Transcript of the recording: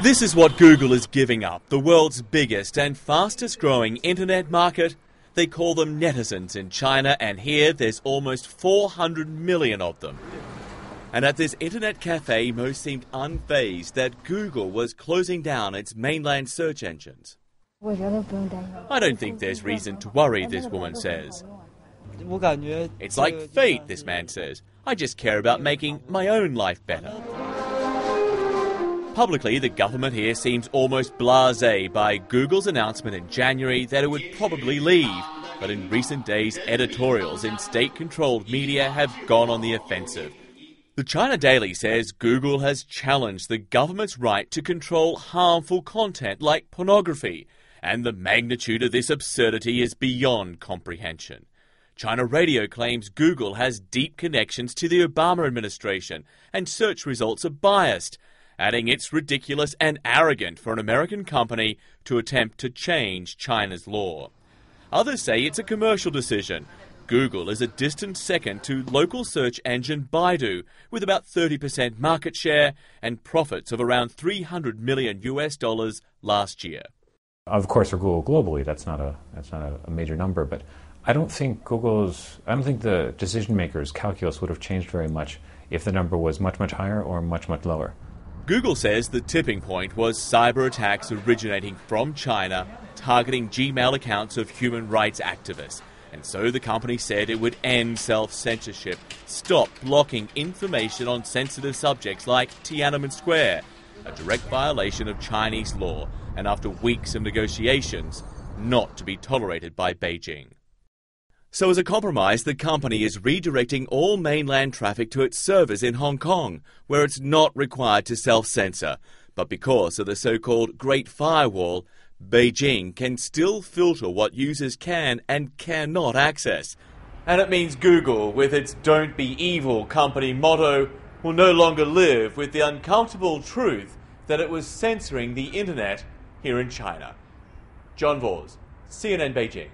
This is what Google is giving up, the world's biggest and fastest growing internet market. They call them netizens in China, and here there's almost 400 million of them. And at this internet cafe, most seemed unfazed that Google was closing down its mainland search engines. I don't think there's reason to worry, this woman says. It's like fate, this man says. I just care about making my own life better. Publicly, the government here seems almost blasé by Google's announcement in January that it would probably leave. But in recent days, editorials in state-controlled media have gone on the offensive. The China Daily says Google has challenged the government's right to control harmful content like pornography, and the magnitude of this absurdity is beyond comprehension. China Radio claims Google has deep connections to the Obama administration and search results are biased, adding it's ridiculous and arrogant for an American company to attempt to change China's law. Others say it's a commercial decision. Google is a distant second to local search engine Baidu, with about 30% market share and profits of around $300 million last year. Of course, for Google globally, that's not a major number, but I don't think the decision makers' calculus would have changed very much if the number was much, much higher or much, much lower. Google says the tipping point was cyber attacks originating from China, targeting Gmail accounts of human rights activists. And so the company said it would end self-censorship, stop blocking information on sensitive subjects like Tiananmen Square, a direct violation of Chinese law, and after weeks of negotiations, not to be tolerated by Beijing. So as a compromise, the company is redirecting all mainland traffic to its servers in Hong Kong, where it's not required to self-censor. But because of the so-called Great Firewall, Beijing can still filter what users can and cannot access. And it means Google, with its "Don't be evil" company motto, will no longer live with the uncomfortable truth that it was censoring the internet here in China. John Vos, CNN Beijing.